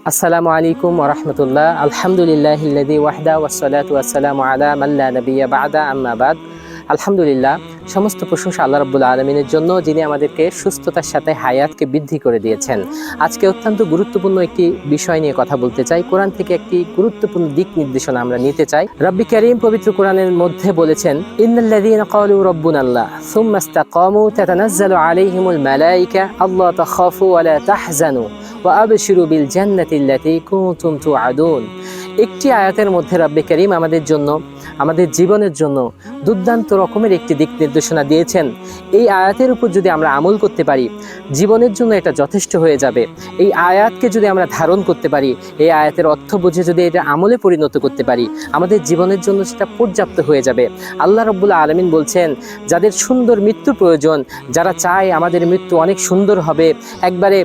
আসসালামু আলাইকুম ওয়া রাহমাতুল্লাহ। আলহামদুলিল্লাহিল্লাযী ওয়াহদা ওয়াসসালাতু ওয়াসসালামু আলা মান লা নাবিয়্যা বা'দা, আম্মা বাদ। আলহামদুলিল্লাহ, সমস্ত প্রশংসা আল্লাহ রাব্বুল আলামিনের জন্য, যিনি আমাদেরকে সুস্থতার সাথে হায়াতকে বৃদ্ধি করে দিয়েছেন। আজকে অত্যন্ত গুরুত্বপূর্ণ একটি বিষয় নিয়ে কথা বলতে চাই। কোরআন থেকে একটি গুরুত্বপূর্ণ দিক নির্দেশনা আমরা নিতে চাই। রব্বি কারীম পবিত্র কোরআনের মধ্যে বলেছেন, ইন্নাল্লাযীনা ক্বালু রাব্বুনাল্লাহ সুম্মা ইসতাকামু তাতানাজ্জালু আলাইহিমুল মালায়েকা আল্লা তাখাফু ওয়া লা তাহজানু ওয়া আবশিরু বিল জান্নাতিল্লাতী কুনতুম তুআদুন। একটি আয়াতের মধ্যে রব্বে কারীম আমাদের জন্য, আমাদের জীবনের জন্য দুর্দান্ত রকমের একটি দিক নির্দেশনা দিয়েছেন। এই আয়াতের উপর যদি আমরা আমল করতে পারি, জীবনের জন্য এটা যথেষ্ট হয়ে যাবে। এই আয়াতকে যদি আমরা ধারণ করতে পারি, এই আয়াতের অর্থ বুঝে যদি এটা আমলে পরিণত করতে পারি, আমাদের জীবনের জন্য সেটা পর্যাপ্ত হয়ে যাবে। আল্লাহ রাব্বুল আলামিন বলছেন, যাদের সুন্দর মৃত্যু প্রয়োজন, যারা চায় আমাদের মৃত্যু অনেক সুন্দর হবে, একবারে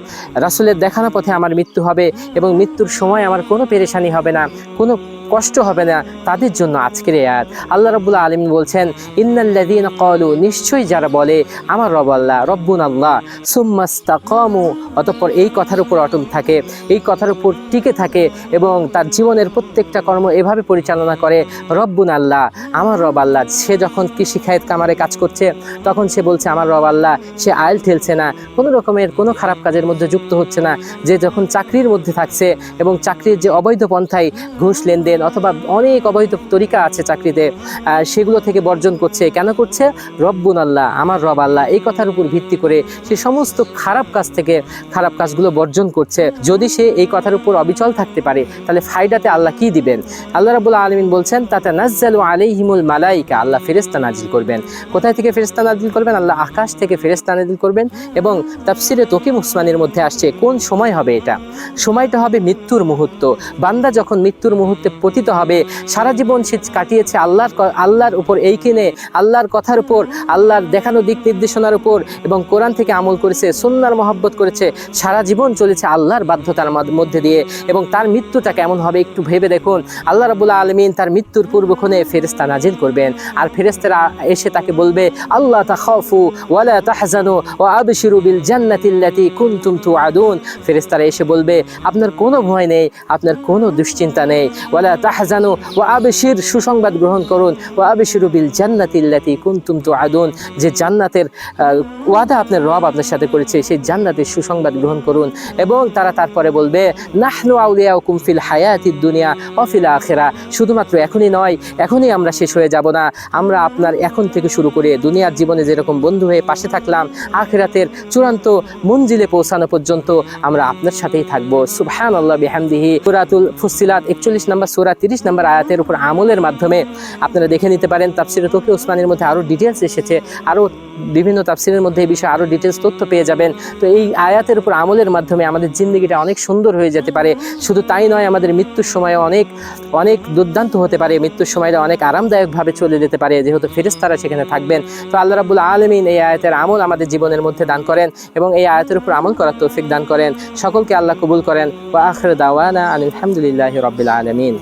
রাসূলের দেখানো পথে আমার মৃত্যু হবে এবং মৃত্যুর সময় আমার কোনো পেরেশানি হবে না, কোনো কষ্ট হবে না, তাদের জন্য আজকের এই আয়াত। আল্লাহ রাব্বুল আলামিন বলছেন, ইন্নাল্লাযীনা ক্বালু, নিশ্চয়ই যারা বলে আমার রব আল্লাহ, রব্বুনাল্লাহ, সুম্মা ইসতাকামু, অতঃপর এই কথার উপর অটল থাকে, এই কথার উপর টিকে থাকে এবং তার জীবনের প্রত্যেকটা কর্ম এভাবে পরিচালনা করে, রব্বুনাল্লাহ, আমার রব আল্লাহ। সে যখন কৃষি খায়েত কামারে কাজ করছে, তখন সে বলছে আমার রব আল্লাহ। সে আইল ঠেলছে না, কোনো রকমের কোনো খারাপ কাজের মধ্যে যুক্ত হচ্ছে না। যে যখন চাকরির মধ্যে থাকছে এবং চাকরির যে অবৈধ পন্থায় ঘুষ লেনদেন অথবা অনেক অবৈধ তরিকা আছে চাকরিতে, সেগুলো থেকে বর্জন করছে। কেন করছে? রব্বুনাল্লাহ, আমার রব আল্লাহ, এই কথার উপর ভিত্তি করে সে সমস্ত খারাপ কাজ থেকে, খারাপ কাজগুলো বর্জন করছে। যদি সে এই কথার উপর অবিচল থাকতে পারে, তাহলে ফায়দাতে আল্লাহ কি দিবেন? আল্লাহ রাব্বুল আলামিন বলছেন, তাতানাজ্জালু আলাইহিমুল মালায়েকা, আল্লাহ ফেরেশতা নাজিল করবেন। কোথায় থেকে ফেরেশতা নাজিল করবেন? আল্লাহ আকাশ থেকে ফেরেশতা নাজিল করবেন। এবং তাফসিরে তকিম উসমানির মধ্যে আসছে, কোন সময় হবে এটা? সময়টা হবে মৃত্যুর মুহূর্ত। বান্দা যখন মৃত্যুর মুহূর্তে পতিত হবে, সারা জীবন সে কাটিয়েছে আল্লাহর উপর এইখানে, আল্লাহর কথার উপর, আল্লাহর দেখানো দিক নির্দেশনার উপর এবং কোরআন থেকে আমল করেছে, সুন্নাহর মহব্বত করেছে, সারা জীবন চলেছে আল্লাহর বাধ্যতার মধ্যে দিয়ে। এবং তার মৃত্যুটা কেমন হবে একটু ভেবে দেখুন। আল্লাহ রাব্বুল আলামিন তার মৃত্যুর পূর্বক্ষণে ফেরেশতা নাজিল করবেন, আর ফেরেশতারা এসে তাকে বলবে, আল্লাহ তাখাফু ওয়া লা তাহজানু ওয়া আবশিরু বিল জান্নাতিল্লাতী কুনতুম তুআদুন। ফেরেশতারা এসে বলবে, আপনার কোনো ভয় নেই, আপনার কোনো দুশ্চিন্তা নেই। ওয়া লা তাহজানু ওয়া আবশির, সুসংবাদ গ্রহণ করুন, ওয়া আবশিরু বিল জান্নাতিল্লাতী কুনতুম তুআদুন, যে জান্নাতের ওয়াদা আপনার রব আপনার সাথে করেছে, সেই জান্নাতের সুসংবাদ গ্রহণ করুন। এবং তারা তারপরে বলবে, নাহনু আউলিয়াউকুম ফিল হায়াতিদ দুনিয়া ওয়া ফিল আখিরা, শুধুমাত্র এখনই নয়, এখনই আমরা শেষ হয়ে যাব না, আমরা আপনার এখন থেকে শুরু করে দুনিয়ার জীবনে যেরকম বন্ধু হয়ে পাশে থাকলাম, আখিরাতের চূড়ান্ত মঞ্জিলে পৌঁছানো পর্যন্ত আমরা আপনার সাথেই থাকবো। সুবহানাল্লাহ বিহামদিহি। সূরাতুল ফুসসিলাত 41 নম্বর সূরা 30 নম্বর আয়াতের উপর আমলের মাধ্যমে আপনারা দেখে নিতে পারেন। তাফসিরে তকি উসমানির মধ্যে আরও ডিটেলস এসেছে, আরও বিভিন্ন তাফসিরের মধ্যে এই বিষয়ে আরও ডিটেলস তথ্য পেয়ে যাবেন। তো এই আয়াতের উপর আমলের মাধ্যমে আমাদের জিন্দেগিটা অনেক সুন্দর হয়ে যেতে পারে। শুধু তাই নয়, আমাদের মৃত্যুর সময় অনেক অনেক দুর্দান্ত হতে পারে, মৃত্যুর সময়টা অনেক আরামদায়কভাবে চলে যেতে পারে, যেহেতু ফেরেশতারা সেখানে থাকবেন। তো আল্লাহ রাব্বুল আলামিন এই আয়াতের আমল আমাদের জীবনের মধ্যে দান করেন এবং এই আয়াতের উপর আমল করার তৌফিক দান করেন। সকলকে আল্লাহ কবুল করেন। ওয়া আখিরু দাওয়ানা আলহামদুলিল্লাহি রাব্বিল আলামিন।